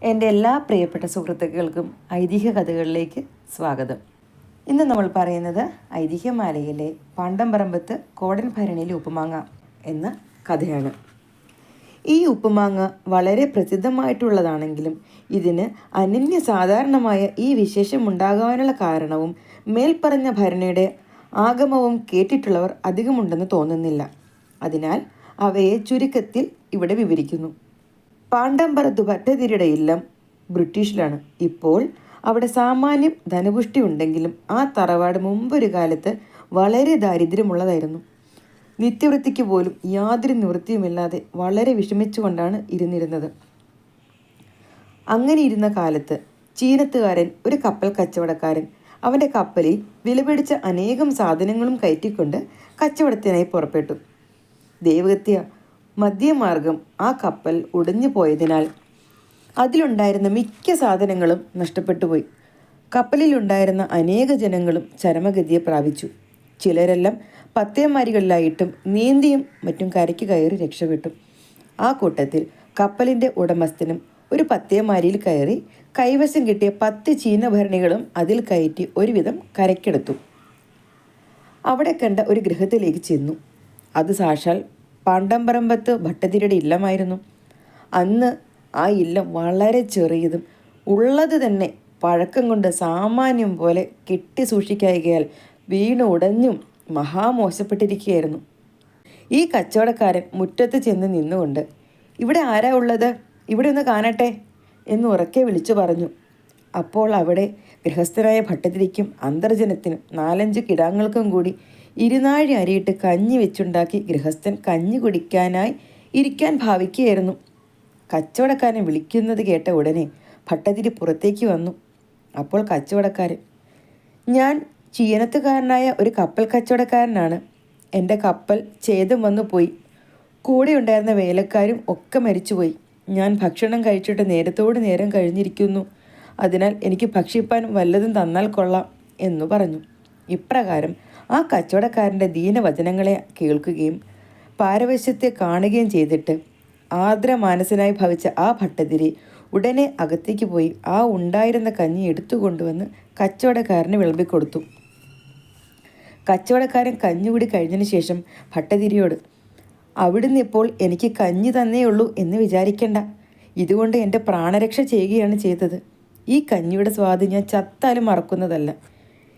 എൻ്റെ എല്ലാ പ്രിയപ്പെട്ട സുഹൃത്തുക്കൾക്കും ഐതിഹ്യ കഥകളിലേക്ക് സ്വാഗതം. ഇന്ന് നമ്മൾ പറയുന്നത് ഐതിഹ്യമാലയിലെ പാണ്ടംപറമ്പത്ത് കോടൻ ഭരണിയിലെ ഉപ്പുമാങ്ങ എന്ന കഥയാണ്. ഈ ഉപ്പുമാങ്ങ വളരെ പ്രസിദ്ധമായിട്ടുള്ളതാണെങ്കിലും ഇതിന് അനന്യസാധാരണമായ ഈ വിശേഷം ഉണ്ടാകാനുള്ള കാരണവും മേൽപ്പറഞ്ഞ ഭരണിയുടെ ആഗമവും കേട്ടിട്ടുള്ളവർ അധികമുണ്ടെന്ന് തോന്നുന്നില്ല. അതിനാൽ അവയെ ചുരുക്കത്തിൽ ഇവിടെ വിവരിക്കുന്നു. പാണ്ടംപറത്ത് ഭട്ടതിരിയുടെ ഇല്ലം ബ്രിട്ടീഷിലാണ്. ഇപ്പോൾ അവിടെ സാമാന്യം ധനപുഷ്ടി ഉണ്ടെങ്കിലും ആ തറവാട് മുമ്പൊരു കാലത്ത് വളരെ ദാരിദ്ര്യമുള്ളതായിരുന്നു. നിത്യവൃത്തിക്ക് പോലും യാതൊരു നിവൃത്തിയുമില്ലാതെ വളരെ വിഷമിച്ചുകൊണ്ടാണ് ഇരുന്നിരുന്നത്. അങ്ങനെ ഇരുന്ന കാലത്ത് ചീനത്തുകാരൻ, ഒരു കപ്പൽ കച്ചവടക്കാരൻ, അവൻ്റെ കപ്പലിൽ വിലപിടിച്ച അനേകം സാധനങ്ങളും കയറ്റിക്കൊണ്ട് കച്ചവടത്തിനായി പുറപ്പെട്ടു. ദൈവഹത്യ മധ്യമാർഗം ആ കപ്പൽ ഉടഞ്ഞു പോയതിനാൽ അതിലുണ്ടായിരുന്ന മിക്ക സാധനങ്ങളും നഷ്ടപ്പെട്ടുപോയി. കപ്പലിലുണ്ടായിരുന്ന അനേക ജനങ്ങളും ചരമഗതിയെ പ്രാപിച്ചു. ചിലരെല്ലാം പത്തേമാരികളിലായിട്ടും നീന്തിയും മറ്റും കരയ്ക്ക് കയറി രക്ഷപ്പെട്ടു. ആ കൂട്ടത്തിൽ കപ്പലിൻ്റെ ഉടമസ്ഥനും ഒരു പത്തേമാരിയിൽ കയറി കൈവശം കിട്ടിയ 10 ചീനഭരണികളും അതിൽ കയറ്റി ഒരുവിധം കരയ്ക്കെടുത്തു. അവിടെ കണ്ട ഒരു ഗൃഹത്തിലേക്ക് ചെന്നു. അത് സാക്ഷാൽ പാണ്ടംപറമ്പത്ത് ഭട്ടതിരിയുടെ ഇല്ലമായിരുന്നു. അന്ന് ആ ഇല്ലം വളരെ ചെറിയതും ഉള്ളത് തന്നെ പഴക്കം കൊണ്ട് സാമാന്യം പോലെ കെട്ടി സൂക്ഷിക്കായികയാൽ വീണ് ഉടഞ്ഞും മഹാമോശപ്പെട്ടിരിക്കുകയായിരുന്നു. ഈ കച്ചവടക്കാരൻ മുറ്റത്ത് ചെന്ന് നിന്നുകൊണ്ട്, "ഇവിടെ ആരാ ഉള്ളത്? ഇവിടെ ഒന്ന് കാണട്ടെ" എന്ന് ഉറക്കെ വിളിച്ചു പറഞ്ഞു. അപ്പോൾ അവിടെ ഗൃഹസ്ഥനായ ഭട്ടതിരിക്കും അന്തർജനത്തിനും 4-5 കിടാങ്ങൾക്കും കൂടി 2 നാഴി അരിയിട്ട് കഞ്ഞി വെച്ചുണ്ടാക്കി ഗൃഹസ്ഥൻ കഞ്ഞി കുടിക്കാനായി ഇരിക്കാൻ ഭാവിക്കുകയായിരുന്നു. കച്ചവടക്കാരൻ വിളിക്കുന്നത് കേട്ട ഉടനെ ഭട്ടതിരി പുറത്തേക്ക് വന്നു. അപ്പോൾ കച്ചവടക്കാരൻ, "ഞാൻ ചീനത്തുകാരനായ ഒരു കപ്പൽ കച്ചവടക്കാരനാണ്. എൻ്റെ കപ്പൽ ഛേദം വന്നു പോയി. കൂടെ ഉണ്ടായിരുന്ന വേലക്കാരും ഒക്കെ മരിച്ചുപോയി. ഞാൻ ഭക്ഷണം കഴിച്ചിട്ട് നേരത്തോട് നേരം കഴിഞ്ഞിരിക്കുന്നു. അതിനാൽ എനിക്ക് ഭക്ഷിപ്പാൻ വല്ലതും തന്നാൽ കൊള്ളാം" എന്നു പറഞ്ഞു. ഇപ്രകാരം ആ കച്ചവടക്കാരൻ്റെ ദീനവചനങ്ങളെ കേൾക്കുകയും പാരവശ്യത്തെ കാണുകയും ചെയ്തിട്ട് ആർദ്രമാനസനായി ഭവിച്ച ആ ഭട്ടതിരി ഉടനെ അകത്തേക്ക് പോയി ആ ഉണ്ടായിരുന്ന കഞ്ഞി എടുത്തുകൊണ്ടുവന്ന് കച്ചവടക്കാരന് വിളമ്പിക്കൊടുത്തു. കച്ചവടക്കാരൻ കഞ്ഞുകൂടി കഴിഞ്ഞതിന് ശേഷം ഭട്ടതിരിയോട്, "അവിടുന്ന് ഇപ്പോൾ എനിക്ക് കഞ്ഞി തന്നേയുള്ളൂ എന്ന് വിചാരിക്കേണ്ട. ഇതുകൊണ്ട് എൻ്റെ പ്രാണരക്ഷ ചെയ്യുകയാണ് ചെയ്തത്. ഈ കഞ്ഞിയുടെ സ്വാദ് ഞാൻ ചത്താലും മറക്കുന്നതല്ല.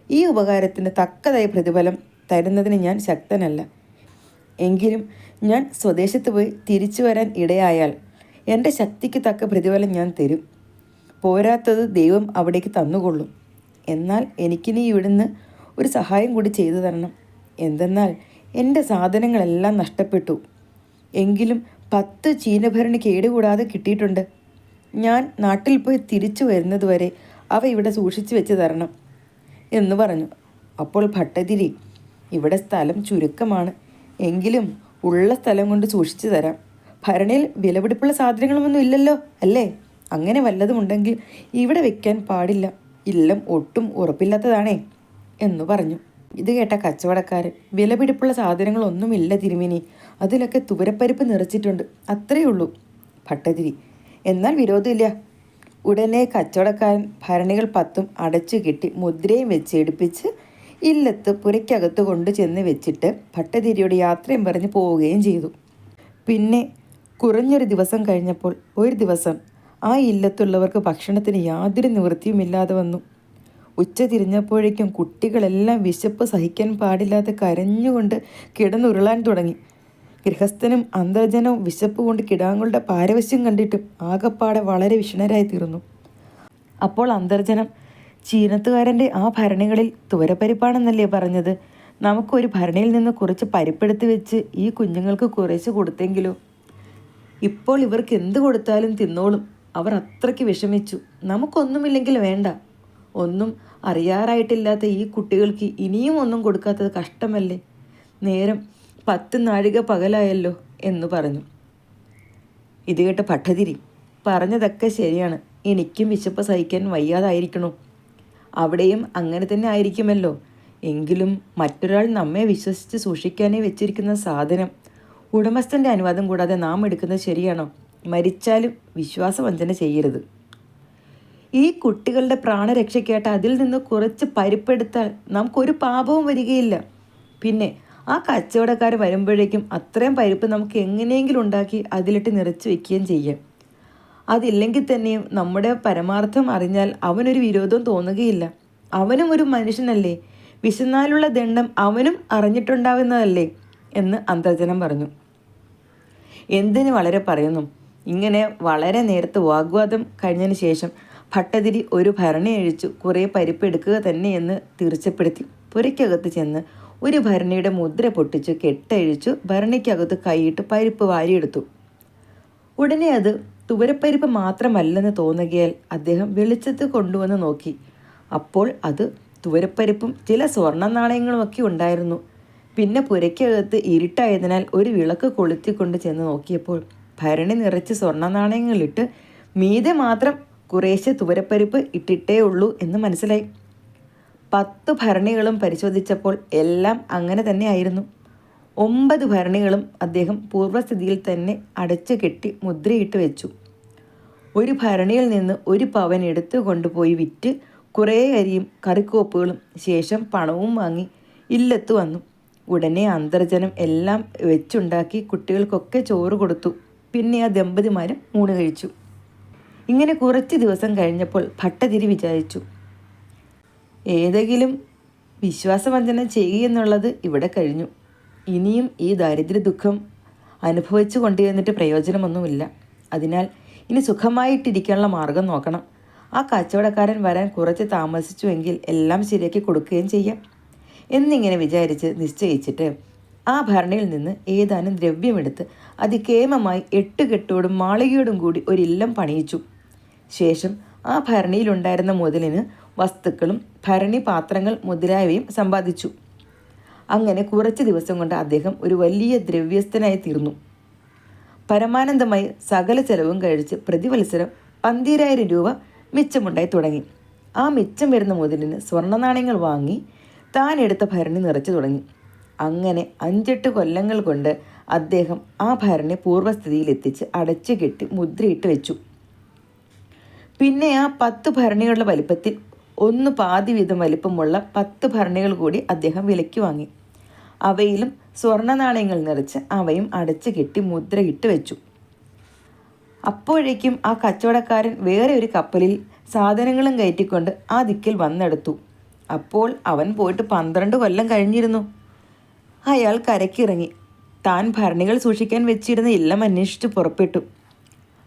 ഈ ഉപകാരത്തിന് തക്കതായ പ്രതിഫലം തരുന്നതിന് ഞാൻ ശക്തനല്ല. എങ്കിലും ഞാൻ സ്വദേശത്ത് പോയി തിരിച്ചു വരാൻ ഇടയായാൽ എൻ്റെ ശക്തിക്ക് തക്ക പ്രതിഫലം ഞാൻ തരും. പോരാത്തത് ദൈവം അവിടേക്ക് തന്നുകൊള്ളും. എന്നാൽ എനിക്കിനി ഇവിടുന്ന് ഒരു സഹായം കൂടി ചെയ്തു തരണം. എന്തെന്നാൽ എൻ്റെ സാധനങ്ങളെല്ലാം നഷ്ടപ്പെട്ടു. എങ്കിലും 10 ചീനഭരണി കേടുകൂടാതെ കിട്ടിയിട്ടുണ്ട്. ഞാൻ നാട്ടിൽ പോയി തിരിച്ചു വരുന്നതുവരെ അവ ഇവിടെ സൂക്ഷിച്ചു വെച്ച് തരണം" എന്ന് പറഞ്ഞു. അപ്പോൾ ഭട്ടതിരി, "ഇവിടെ സ്ഥലം ചുരുക്കമാണ്. എങ്കിലും ഉള്ള സ്ഥലം കൊണ്ട് സൂക്ഷിച്ചു തരാം. ഭരണിയിൽ വിലപിടിപ്പുള്ള സാധനങ്ങളൊന്നും ഇല്ലല്ലോ അല്ലേ? അങ്ങനെ വല്ലതും ഉണ്ടെങ്കിൽ ഇവിടെ വെക്കാൻ പാടില്ല. ഇല്ലം ഒട്ടും ഉറപ്പില്ലാത്തതാണേ" എന്നു പറഞ്ഞു. ഇത് കേട്ട കച്ചവടക്കാരൻ, "വിലപിടിപ്പുള്ള സാധനങ്ങളൊന്നുമില്ല തിരുമേനി. അതിലൊക്കെ തുവരപ്പരിപ്പ് നിറച്ചിട്ടുണ്ട്, അത്രയേ ഉള്ളൂ." ഭട്ടതിരി, "എന്നാൽ വിരോധമില്ല." ഉടനെ കച്ചവടക്കാരൻ ഭരണികൾ 10 അടച്ചു കെട്ടി മുദ്രയും വെച്ച് എടുപ്പിച്ച് ഇല്ലത്ത് പുരയ്ക്കകത്ത് കൊണ്ടു ചെന്ന് വെച്ചിട്ട് ഭട്ടതിരിയുടെ യാത്രയും പറഞ്ഞ് പോവുകയും ചെയ്തു. പിന്നെ കുറഞ്ഞൊരു ദിവസം കഴിഞ്ഞപ്പോൾ ഒരു ദിവസം ആ ഇല്ലത്തുള്ളവർക്ക് ഭക്ഷണത്തിന് യാതൊരു നിവൃത്തിയുമില്ലാതെ വന്നു. ഉച്ച തിരിഞ്ഞപ്പോഴേക്കും കുട്ടികളെല്ലാം വിശപ്പ് സഹിക്കാൻ പാടില്ലാതെ കരഞ്ഞുകൊണ്ട് കിടന്നുരുളാൻ തുടങ്ങി. ഗൃഹസ്ഥനും അന്തർജനവും വിശപ്പ് കൊണ്ട് കിടാങ്ങളുടെ പാരവശ്യം കണ്ടിട്ടും ആകപ്പാടെ വളരെ വിഷണരായി തീർന്നു. അപ്പോൾ അന്തർജനം, "ചീനത്തുകാരൻ്റെ ആ ഭരണികളിൽ തുവരപ്പരിപ്പാണെന്നല്ലേ പറഞ്ഞത്? നമുക്കൊരു ഭരണിയിൽ നിന്ന് കുറച്ച് പരിപ്പെടുത്ത് വെച്ച് ഈ കുഞ്ഞുങ്ങൾക്ക് കുറച്ച് കൊടുത്തെങ്കിലോ? ഇപ്പോൾ ഇവർക്ക് എന്ത് കൊടുത്താലും തിന്നോളും. അവർ അത്രയ്ക്ക് വിഷമിച്ചു. നമുക്കൊന്നുമില്ലെങ്കിൽ വേണ്ട. ഒന്നും അറിയാറായിട്ടില്ലാത്ത ഈ കുട്ടികൾക്ക് ഇനിയും ഒന്നും കൊടുക്കാത്തത് കഷ്ടമല്ലേ? നേരം 10 നാഴിക പകലായല്ലോ" എന്നു പറഞ്ഞു. ഇത് കേട്ട് ഭട്ടതിരി, "പറഞ്ഞതൊക്കെ ശരിയാണ്. എനിക്കും വിശപ്പ് സഹിക്കാൻ വയ്യാതായിരിക്കണു. അവിടെയും അങ്ങനെ തന്നെ ആയിരിക്കുമല്ലോ. എങ്കിലും മറ്റൊരാൾ നമ്മെ വിശ്വസിച്ച് സൂക്ഷിക്കാനേ വെച്ചിരിക്കുന്ന സാധനം ഉടമസ്ഥൻ്റെ അനുവാദം കൂടാതെ നാം എടുക്കുന്നത് ശരിയാണോ? മരിച്ചാലും വിശ്വാസവഞ്ചന ചെയ്യരുത്" ഈ കുട്ടികളുടെ പ്രാണരക്ഷയ്ക്കായിട്ട് അതിൽ നിന്ന് കുറച്ച് പരിപ്പെടുത്താൽ നമുക്കൊരു പാപവും വരികയില്ല. പിന്നെ ആ കച്ചവടക്കാർ വരുമ്പോഴേക്കും അത്രയും പരിപ്പ് നമുക്ക് എങ്ങനെയെങ്കിലും ഉണ്ടാക്കി അതിലിട്ട് നിറച്ച് വെക്കുകയും ചെയ്യാം. അതില്ലെങ്കിൽ തന്നെയും നമ്മുടെ പരമാർത്ഥം അറിഞ്ഞാൽ അവനൊരു വിരോധവും തോന്നുകയില്ല. അവനും ഒരു മനുഷ്യനല്ലേ, വിശന്നാലുള്ള ദണ്ഡം അവനും അറിഞ്ഞിട്ടുണ്ടാവുന്നതല്ലേ എന്ന് അന്തർജനം പറഞ്ഞു. എന്തിന് വളരെ പറയുന്നു. ഇങ്ങനെ വളരെ നേരത്തെ വാഗ്വാദം കഴിഞ്ഞതിന് ശേഷം ഭട്ടതിരി ഒരു ഭരണി അഴിച്ചു കുറേ പരിപ്പ് എടുക്കുക തന്നെയെന്ന് തീർച്ചപ്പെടുത്തി പുരയ്ക്കകത്ത് ചെന്ന് ഒരു ഭരണിയുടെ മുദ്ര പൊട്ടിച്ച് കെട്ടഴിച്ചു ഭരണിക്കകത്ത് കൈയിട്ട് പരിപ്പ് വാരിയെടുത്തു. ഉടനെ അത് തുവരപ്പരിപ്പ് മാത്രമല്ലെന്ന് തോന്നുകയാൽ അദ്ദേഹം വെളിച്ചത്ത് കൊണ്ടുവന്ന് നോക്കി. അപ്പോൾ അത് തുവരപ്പരിപ്പും ചില സ്വർണ്ണ നാണയങ്ങളുമൊക്കെ ഉണ്ടായിരുന്നു. പിന്നെ പുരയ്ക്കകത്ത് ഇരുട്ടായതിനാൽ ഒരു വിളക്ക് കൊളുത്തിക്കൊണ്ട് ചെന്ന് നോക്കിയപ്പോൾ ഭരണി നിറച്ച് സ്വർണ്ണ നാണയങ്ങളിട്ട് മീതെ മാത്രം കുറേശ്ശെ തുവരപ്പരിപ്പ് ഇട്ടിട്ടേ ഉള്ളൂ എന്ന് മനസ്സിലായി. 10 ഭരണികളും പരിശോധിച്ചപ്പോൾ എല്ലാം അങ്ങനെ തന്നെ ആയിരുന്നു. 9 ഭരണികളും അദ്ദേഹം പൂർവ്വസ്ഥിതിയിൽ തന്നെ അടച്ചു കെട്ടി മുദ്രയിട്ട് വെച്ചു. ഒരു ഭരണിയിൽ നിന്ന് 1 പവൻ എടുത്തു കൊണ്ടുപോയി വിറ്റ് കുറേ അരിയും കറിക്കോപ്പുകളും ശേഷം പണവും വാങ്ങി ഇല്ലത്ത് വന്നു. ഉടനെ അന്തർജനം എല്ലാം വെച്ചുണ്ടാക്കി കുട്ടികൾക്കൊക്കെ ചോറ് കൊടുത്തു. പിന്നെ ആ ദമ്പതിമാരും ഊണ് കഴിച്ചു. ഇങ്ങനെ കുറച്ച് ദിവസം കഴിഞ്ഞപ്പോൾ ഭട്ടതിരി വിചാരിച്ചു, ഏതെങ്കിലും വിശ്വാസവഞ്ചന ചെയ്യുകയെന്നുള്ളത് ഇവിടെ കഴിഞ്ഞു. ഇനിയും ഈ ദാരിദ്ര്യ ദുഃഖം അനുഭവിച്ചു കൊണ്ടുവന്നിട്ട് പ്രയോജനമൊന്നുമില്ല. അതിനാൽ ഇനി സുഖമായിട്ടിരിക്കാനുള്ള മാർഗം നോക്കണം. ആ കച്ചവടക്കാരൻ വരാൻ കുറച്ച് താമസിച്ചുവെങ്കിൽ എല്ലാം ശരിയാക്കി കൊടുക്കുകയും ചെയ്യാം എന്നിങ്ങനെ വിചാരിച്ച് നിശ്ചയിച്ചിട്ട് ആ ഭരണിയിൽ നിന്ന് ഏതാനും ദ്രവ്യമെടുത്ത് അതികേമമായി 8 കെട്ടോടും മാളികയോടും കൂടി ഒരില്ലം പണിയിച്ചു. ശേഷം ആ ഭരണിയിലുണ്ടായിരുന്ന മുതലിന് വസ്തുക്കളും ഭരണി പാത്രങ്ങൾ മുതലായവയും സമ്പാദിച്ചു. അങ്ങനെ കുറച്ച് ദിവസം കൊണ്ട് അദ്ദേഹം ഒരു വലിയ ദ്രവ്യസ്ഥനായി തീർന്നു. പരമാനന്ദമായി സകല ചെലവും കഴിച്ച് പ്രതിവത്സരം 12,000 രൂപ മിച്ചമുണ്ടായി തുടങ്ങി. ആ മിച്ചം വരുന്ന മുതലിന് സ്വർണ്ണ നാണയങ്ങൾ വാങ്ങി താൻ എടുത്ത ഭരണി നിറച്ചു തുടങ്ങി. അങ്ങനെ 5-8 കൊല്ലങ്ങൾ കൊണ്ട് അദ്ദേഹം ആ ഭരണി പൂർവ്വസ്ഥിതിയിലെത്തിച്ച് അടച്ചു കെട്ടി മുദ്രയിട്ട് വെച്ചു. പിന്നെ ആ 10 ഭരണികളുടെ വലിപ്പത്തിൽ 1 പാതി വീതം വലിപ്പമുള്ള 10 ഭരണികൾ കൂടി അദ്ദേഹം വിലയ്ക്ക് വാങ്ങി. അവയിലും സ്വർണ്ണ നാണയങ്ങൾ നിറച്ച് അവയും അടച്ചു കെട്ടി മുദ്രയിട്ട് വെച്ചു. അപ്പോഴേക്കും ആ കച്ചവടക്കാരൻ വേറെ ഒരു കപ്പലിൽ സാധനങ്ങളും കയറ്റിക്കൊണ്ട് ആ ദിക്കിൽ വന്നെടുത്തു. അപ്പോൾ അവൻ പോയിട്ട് 12 കൊല്ലം കഴിഞ്ഞിരുന്നു. അയാൾ കരയ്ക്കിറങ്ങി താൻ ഭരണികൾ സൂക്ഷിക്കാൻ വെച്ചിരുന്ന ഇല്ലം അന്വേഷിച്ച് പുറപ്പെട്ടു.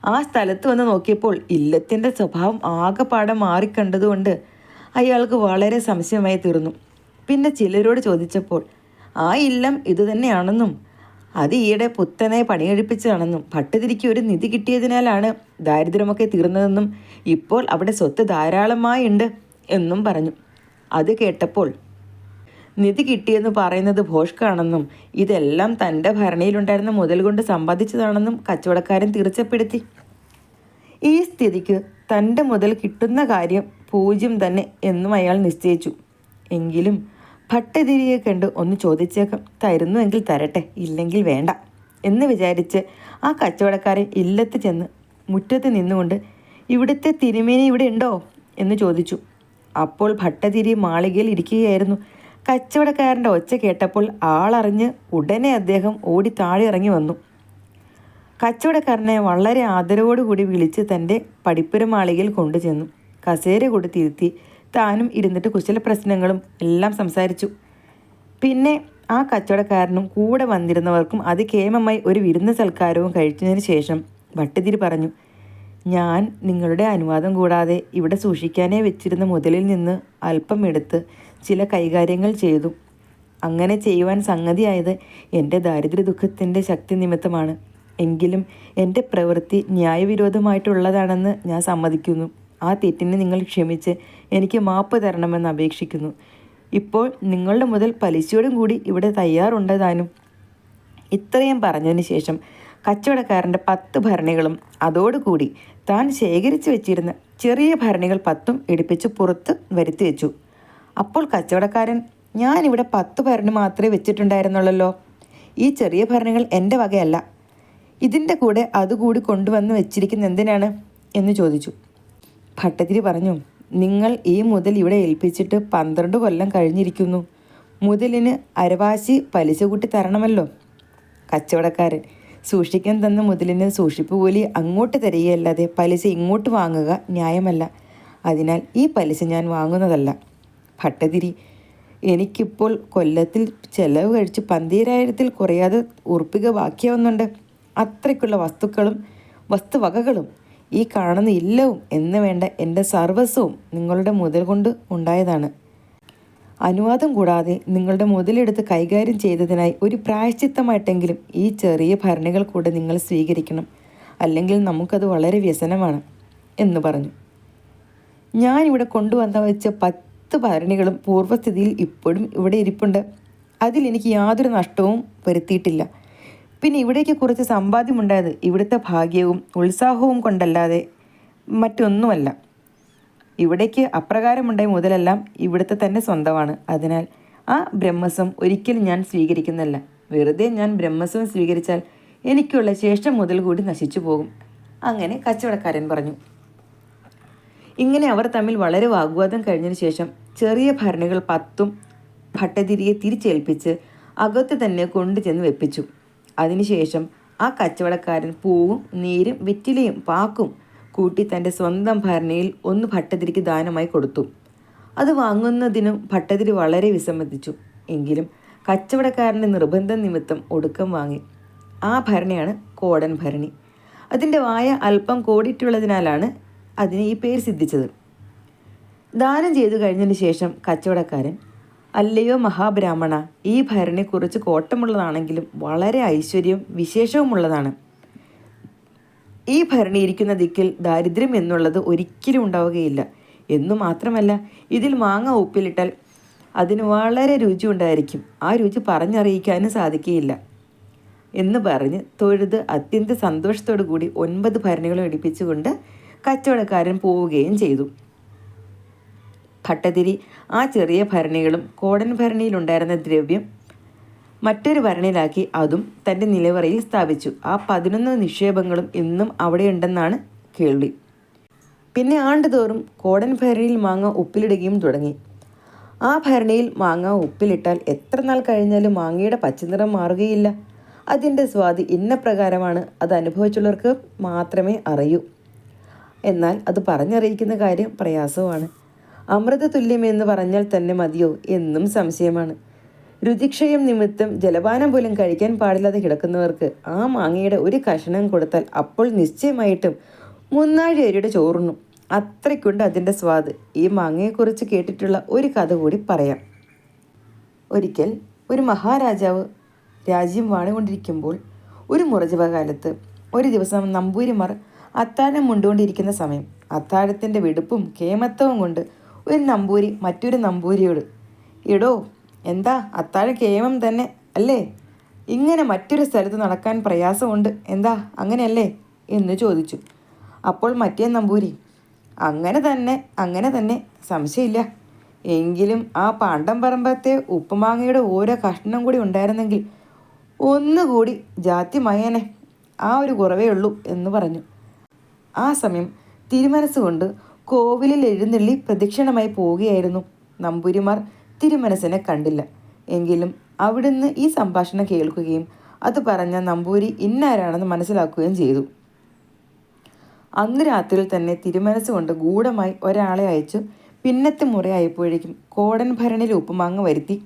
ആ സ്ഥലത്ത് വന്ന് നോക്കിയപ്പോൾ ഇല്ലത്തിൻ്റെ സ്വഭാവം ആകെപ്പാടെ മാറിക്കണ്ടതുകൊണ്ട് അയാൾക്ക് വളരെ സംശയമായി തീർന്നു. പിന്നെ ചിലരോട് ചോദിച്ചപ്പോൾ ആ ഇല്ലം ഇതുതന്നെയാണെന്നും അത് ഈയിടെ പുത്തനെ പണികഴിപ്പിച്ചതാണെന്നും ഭട്ടതിരിക്ക് ഒരു നിധി കിട്ടിയതിനാലാണ് ദാരിദ്ര്യമൊക്കെ തീർന്നതെന്നും ഇപ്പോൾ അവിടെ സ്വത്ത് ധാരാളമായുണ്ട് എന്നും പറഞ്ഞു. അത് കേട്ടപ്പോൾ നിധി കിട്ടിയെന്ന് പറയുന്നത് ഭോഷ്കാണെന്നും ഇതെല്ലാം തൻ്റെ ഭരണിയിലുണ്ടായിരുന്ന മുതൽ കൊണ്ട് സമ്പാദിച്ചതാണെന്നും കച്ചവടക്കാരൻ തീർച്ചപ്പെടുത്തി. ഈ സ്ഥിതിക്ക് തൻ്റെ മുതൽ കിട്ടുന്ന കാര്യം 0 തന്നെ എന്നും അയാൾ നിശ്ചയിച്ചു. എങ്കിലും ഭട്ടതിരിയെ കണ്ട് ഒന്ന് ചോദിച്ചേക്കാം, തരുന്നുവെങ്കിൽ തരട്ടെ, ഇല്ലെങ്കിൽ വേണ്ട എന്ന് വിചാരിച്ച് ആ കച്ചവടക്കാരൻ ഇല്ലത്ത് ചെന്ന് മുറ്റത്ത് നിന്നുകൊണ്ട് ഇവിടുത്തെ തിരുമേനി ഇവിടെ ഉണ്ടോ എന്ന് ചോദിച്ചു. അപ്പോൾ ഭട്ടതിരി മാളികയിൽ ഇരിക്കുകയായിരുന്നു. കച്ചവടക്കാരൻ്റെ ഒച്ച കേട്ടപ്പോൾ ആളറിഞ്ഞ് ഉടനെ അദ്ദേഹം ഓടി താഴെ ഇറങ്ങി വന്നു. കച്ചവടക്കാരനെ വളരെ ആദരവോടുകൂടി വിളിച്ച് തൻ്റെ പടിപ്പുര മാളികയിൽ കൊണ്ടുചെന്നു കസേര കൊടുത്തിരുത്തി താനും ഇരുന്നിട്ട് കുശല പ്രശ്നങ്ങളും എല്ലാം സംസാരിച്ചു. പിന്നെ ആ കച്ചവടക്കാരനും കൂടെ വന്നിരുന്നവർക്കും അതികേമമായി ഒരു വിരുന്ന് സൽക്കാരവും കഴിച്ചതിന് ശേഷം ഭട്ടതിരി പറഞ്ഞു, ഞാൻ നിങ്ങളുടെ അനുവാദം കൂടാതെ ഇവിടെ സൂക്ഷിക്കാനേ വെച്ചിരുന്ന മുതലിൽ നിന്ന് അല്പം എടുത്ത് ചില കൈകാര്യങ്ങൾ ചെയ്തു. അങ്ങനെ ചെയ്യുവാൻ സംഗതിയായത് എൻ്റെ ദാരിദ്ര്യ ദുഃഖത്തിൻ്റെ ശക്തി നിമിത്തമാണ്. എങ്കിലും എൻ്റെ പ്രവൃത്തി ന്യായവിരോധമായിട്ടുള്ളതാണെന്ന് ഞാൻ സമ്മതിക്കുന്നു. ആ തെറ്റിനെ നിങ്ങൾ ക്ഷമിച്ച് എനിക്ക് മാപ്പ് തരണമെന്ന് അപേക്ഷിക്കുന്നു. ഇപ്പോൾ നിങ്ങളുടെ മുതൽ പലിശയോടും കൂടി ഇവിടെ തയ്യാറുണ്ടതാനും. ഇത്രയും പറഞ്ഞതിന് ശേഷം കച്ചവടക്കാരൻ്റെ 10 ഭരണികളും അതോടുകൂടി താൻ ശേഖരിച്ചു വെച്ചിരുന്ന ചെറിയ ഭരണികൾ 10ഉം എടുപ്പിച്ച് പുറത്ത് വരുത്തി വെച്ചു. അപ്പോൾ കച്ചവടക്കാരൻ, ഞാനിവിടെ 10 ഭരണി മാത്രമേ വെച്ചിട്ടുണ്ടായിരുന്നുള്ളല്ലോ, ഈ ചെറിയ ഭരണികൾ എൻ്റെ വകയല്ല, ഇതിൻ്റെ കൂടെ അതുകൂടി കൊണ്ടുവന്ന് വെച്ചിരിക്കുന്ന എന്തിനാണ് എന്ന് ചോദിച്ചു. ഭട്ടതിരി പറഞ്ഞു, നിങ്ങൾ ഈ മുതൽ ഇവിടെ ഏൽപ്പിച്ചിട്ട് 12 കൊല്ലം കഴിഞ്ഞിരിക്കുന്നു. മുതലിന് അരവാശി പലിശ കൂട്ടി തരണമല്ലോ. കച്ചവടക്കാരൻ, സൂക്ഷിക്കാൻ തന്ന മുതലിന് സൂക്ഷിപ്പ് കൂലി അങ്ങോട്ട് തരികയല്ലാതെ പലിശ ഇങ്ങോട്ട് വാങ്ങുക ന്യായമല്ല. അതിനാൽ ഈ പലിശ ഞാൻ വാങ്ങുന്നതല്ല. ഭട്ടതിരി, എനിക്കിപ്പോൾ കൊല്ലത്തിൽ ചെലവ് കഴിച്ച് 12,000 കുറയാതെ ഉറുപ്പിക ബാക്കിയാവുന്നുണ്ട്. അത്രയ്ക്കുള്ള വസ്തുവകകളും ഈ കാണുന്ന ഇല്ലവും എന്ന് വേണ്ട എൻ്റെ സർവസ്വവും നിങ്ങളുടെ മുതൽ കൊണ്ട് ഉണ്ടായതാണ്. അനുവാദം കൂടാതെ നിങ്ങളുടെ മുതലെടുത്ത് കൈകാര്യം ചെയ്തതിനായി ഒരു പ്രായശ്ചിത്തമായിട്ടെങ്കിലും ഈ ചെറിയ ഭരണികൾ കൂടെ നിങ്ങൾ സ്വീകരിക്കണം. അല്ലെങ്കിൽ നമുക്കത് വളരെ വ്യസനമാണ് എന്ന് പറഞ്ഞു. ഞാനിവിടെ കൊണ്ടുവന്ന വെച്ച 10 ഭരണികളും പൂർവ്വസ്ഥിതിയിൽ ഇപ്പോഴും ഇവിടെ ഇരിപ്പുണ്ട്. അതിലെനിക്ക് യാതൊരു നഷ്ടവും വരുത്തിയിട്ടില്ല. പിന്നെ ഇവിടേക്ക് കുറച്ച് സമ്പാദ്യമുണ്ടായത് ഇവിടുത്തെ ഭാഗ്യവും ഉത്സാഹവും കൊണ്ടല്ലാതെ മറ്റൊന്നുമല്ല. ഇവിടേക്ക് അപ്രകാരമുണ്ടായ മുതലെല്ലാം ഇവിടുത്തെ തന്നെ സ്വന്തമാണ്. അതിനാൽ ആ ബ്രഹ്മസ്വം ഒരിക്കലും ഞാൻ സ്വീകരിക്കുന്നില്ല. വെറുതെ ഞാൻ ബ്രഹ്മസ്വം സ്വീകരിച്ചാൽ എനിക്കുള്ള ശേഷം മുതൽ കൂടി നശിച്ചു പോകും. അങ്ങനെ കച്ചവടക്കാരൻ പറഞ്ഞു. ഇങ്ങനെ അവർ തമ്മിൽ വളരെ വാഗ്വാദം കഴിഞ്ഞതിന് ശേഷം ചെറിയ ഭരണികൾ 10 ഭട്ടതിരിയെ തിരിച്ചേൽപ്പിച്ച് അകത്ത് തന്നെ കൊണ്ടുചെന്ന് വെപ്പിച്ചു. അതിനുശേഷം ആ കച്ചവടക്കാരൻ പൂവും നീരും വെറ്റിലയും പാക്കും കൂട്ടി തൻ്റെ സ്വന്തം ഭരണിയിൽ 1 ഭട്ടതിരിക്ക് ദാനമായി കൊടുത്തു. അത് വാങ്ങുന്നതിനും ഭട്ടതിരി വളരെ വിസമ്മതിച്ചു. എങ്കിലും കച്ചവടക്കാരൻ്റെ നിർബന്ധം നിമിത്തം ഒടുക്കം വാങ്ങി. ആ ഭരണിയാണ് കോടൻ ഭരണി. അതിൻ്റെ വായ അല്പം കോടിയിട്ടുള്ളതിനാലാണ് അതിന് ഈ പേര് സിദ്ധിച്ചത്. ദാനം ചെയ്തു കഴിഞ്ഞതിന് ശേഷം കച്ചവടക്കാരൻ, അല്ലയോ മഹാബ്രാഹ്മണ, ഈ ഭരണി കുറച്ച് കോട്ടമുള്ളതാണെങ്കിലും വളരെ ഐശ്വര്യവും വിശേഷവുമുള്ളതാണ്. ഈ ഭരണി ഇരിക്കുന്ന ദിക്കിൽ ദാരിദ്ര്യം എന്നുള്ളത് ഒരിക്കലും ഉണ്ടാവുകയില്ല. എന്നു മാത്രമല്ല, ഇതിൽ മാങ്ങ ഉപ്പിലിട്ടാൽ അതിന് വളരെ രുചി ഉണ്ടായിരിക്കും. ആ രുചി പറഞ്ഞറിയിക്കാനും സാധിക്കുകയില്ല എന്ന് പറഞ്ഞ് തൊഴുത് അത്യന്ത സന്തോഷത്തോടു കൂടി 9 ഭരണികളും എടുപ്പിച്ചുകൊണ്ട് കച്ചവടക്കാരൻ പോവുകയും ചെയ്തു. ഭട്ടതിരി ആ ചെറിയ ഭരണികളും കോടൻ ഭരണിയിലുണ്ടായിരുന്ന ദ്രവ്യം മറ്റൊരു ഭരണിയിലാക്കി അതും തൻ്റെ നിലവറയിൽ സ്ഥാപിച്ചു. ആ 11 നിക്ഷേപങ്ങളും ഇന്നും അവിടെയുണ്ടെന്നാണ് കേൾവി. പിന്നെ ആണ്ടുതോറും കോടൻ ഭരണിയിൽ മാങ്ങ ഉപ്പിലിടുകയും തുടങ്ങി. ആ ഭരണിയിൽ മാങ്ങ ഉപ്പിലിട്ടാൽ എത്ര നാൾ കഴിഞ്ഞാലും മാങ്ങയുടെ പച്ചനിറം മാറുകയില്ല. അതിൻ്റെ സ്വാദ് ഇന്ന പ്രകാരമാണ്. അത് അനുഭവിച്ചുള്ളവർക്ക് മാത്രമേ അറിയൂ. എന്നാൽ അത് പറഞ്ഞറിയിക്കുന്ന കാര്യം പ്രയാസവുമാണ്. അമൃത തുല്യമെന്ന് പറഞ്ഞാൽ തന്നെ മതിയോ എന്നും സംശയമാണ്. രുചിക്ഷയം നിമിത്തം ജലപാനം പോലും കഴിക്കാൻ പാടില്ലാതെ കിടക്കുന്നവർക്ക് ആ മാങ്ങയുടെ ഒരു കഷണം കൊടുത്താൽ അപ്പോൾ നിശ്ചയമായിട്ടും 3 അരിയുടെ ചോറുണ്ണും. അത്രയ്ക്കുണ്ട് അതിൻ്റെ സ്വാദ്. ഈ മാങ്ങയെക്കുറിച്ച് കേട്ടിട്ടുള്ള ഒരു കഥ കൂടി പറയാം. ഒരിക്കൽ ഒരു മഹാരാജാവ് രാജ്യം വാണുകൊണ്ടിരിക്കുമ്പോൾ ഒരു മുറജപകാലത്ത് ഒരു ദിവസം നമ്പൂരിമാർ അത്താഴം മുണ്ടുകൊണ്ടിരിക്കുന്ന സമയം അത്താഴത്തിൻ്റെ വെടുപ്പും കേമത്വവും കൊണ്ട് ഒരു നമ്പൂരി മറ്റൊരു നമ്പൂരിയോട്, എടോ, എന്താ അത്താഴം കേമം തന്നെ അല്ലേ? ഇങ്ങനെ മറ്റൊരു സ്ഥലത്ത് നടക്കാൻ പ്രയാസമുണ്ട്. എന്താ അങ്ങനെയല്ലേ എന്ന് ചോദിച്ചു. അപ്പോൾ മറ്റേ നമ്പൂരി, അങ്ങനെ തന്നെ, സംശയമില്ല. എങ്കിലും ആ പാണ്ടം പറമ്പത്തെ ഉപ്പുമാങ്ങയുടെ ഓരോ കഷ്ണം കൂടി ഉണ്ടായിരുന്നെങ്കിൽ ഒന്നുകൂടി ജാത്യമായേനെ. ആ ഒരു കുറവേ ഉള്ളൂ എന്ന് പറഞ്ഞു. ആ സമയം തിരുമനസ്സുകൊണ്ട് കോവിലിൽ എഴുന്നള്ളി പ്രദക്ഷിണമായി പോവുകയായിരുന്നു. നമ്പൂരിമാർ തിരുമനസ്സിനെ കണ്ടില്ല. എങ്കിലും അവിടുന്ന് ഈ സംഭാഷണം കേൾക്കുകയും അത് പറഞ്ഞ നമ്പൂരി ഇന്നാരാണെന്ന് മനസ്സിലാക്കുകയും ചെയ്തു. അന്ന് രാത്രിയിൽ തന്നെ തിരുമനസ്സുകൊണ്ട് ഗൂഢമായി ഒരാളെ അയച്ചു പിന്നത്തെ മുറയായപ്പോഴേക്കും കോടൻ ഭരണിയിൽ ഉപ്പുമാങ്ങ വരുത്തി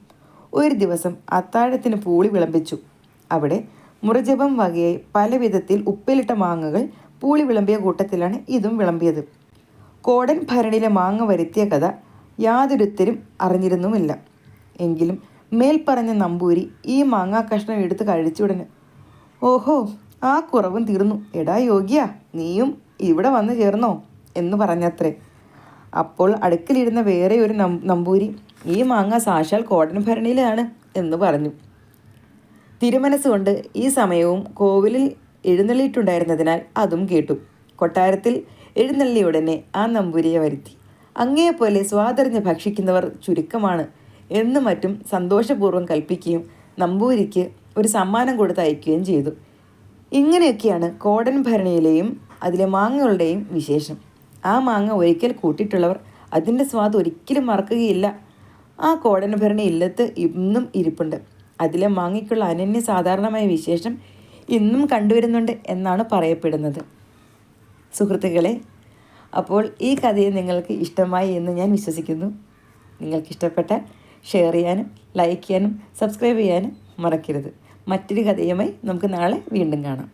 ഒരു ദിവസം അത്താഴത്തിന് പൂളി വിളമ്പിച്ചു. അവിടെ മുറജപം വകയായി പല വിധത്തിൽ ഉപ്പിലിട്ട മാങ്ങകൾ പൂളി വിളമ്പിയ കൂട്ടത്തിലാണ് ഇതും വിളമ്പിയത്. കോടൻ ഭരണിയിലെ മാങ്ങ വരുത്തിയ കഥ യാതൊരുത്തരും അറിഞ്ഞിരുന്നുമില്ല. എങ്കിലും മേൽപ്പറഞ്ഞ നമ്പൂരി ഈ മാങ്ങാ കഷ്ണം എടുത്ത് കഴിച്ചുടനെ, ഓഹോ, ആ കുറവും തീർന്നു. എടാ യോഗ്യ, നീയും ഇവിടെ വന്നു ചേർന്നോ എന്ന് പറഞ്ഞത്രേ. അപ്പോൾ അടുക്കലിരുന്ന വേറെ ഒരു നമ്പൂരി, ഈ മാങ്ങ സാക്ഷാൽ കോടൻ ഭരണിയിലാണ് എന്ന് പറഞ്ഞു. തിരുമനസ്സുകൊണ്ട് ഈ സമയവും കോവിലിൽ എഴുന്നള്ളിയിട്ടുണ്ടായിരുന്നതിനാൽ അതും കേട്ടു. കൊട്ടാരത്തിൽ എഴുന്നള്ളിയ ഉടനെ ആ നമ്പൂരിയെ വരുത്തി. അങ്ങേപോലെ സ്വാതറിഞ്ഞ് ഭക്ഷിക്കുന്നവർ ചുരുക്കമാണ് എന്നും മറ്റും സന്തോഷപൂർവ്വം കൽപ്പിക്കുകയും നമ്പൂരിക്ക് ഒരു സമ്മാനം കൊടുത്ത് അയക്കുകയും ചെയ്തു. ഇങ്ങനെയൊക്കെയാണ് കോടൻ ഭരണിയിലെയും അതിലെ മാങ്ങകളുടെയും വിശേഷം. ആ മാങ്ങ ഒരിക്കൽ കൂട്ടിയിട്ടുള്ളവർ അതിൻ്റെ സ്വാദ് ഒരിക്കലും മറക്കുകയില്ല. ആ കോടനഭരണി ഇല്ലത്ത് ഇന്നും ഇരിപ്പുണ്ട്. അതിലെ മാങ്ങയ്ക്കുള്ള അനന്യ സാധാരണമായ വിശേഷം ഇന്നും കണ്ടുവരുന്നുണ്ട് എന്നാണ് പറയപ്പെടുന്നത്. സുഹൃത്തുക്കളെ, അപ്പോൾ ഈ കഥയെ നിങ്ങൾക്ക് ഇഷ്ടമായി എന്ന് ഞാൻ വിശ്വസിക്കുന്നു. നിങ്ങൾക്കിഷ്ടപ്പെട്ടാൽ ഷെയർ ചെയ്യാനും ലൈക്ക് ചെയ്യാനും സബ്സ്ക്രൈബ് ചെയ്യാനും മറക്കരുത്. മറ്റൊരു കഥയുമായി നമുക്ക് നാളെ വീണ്ടും കാണാം.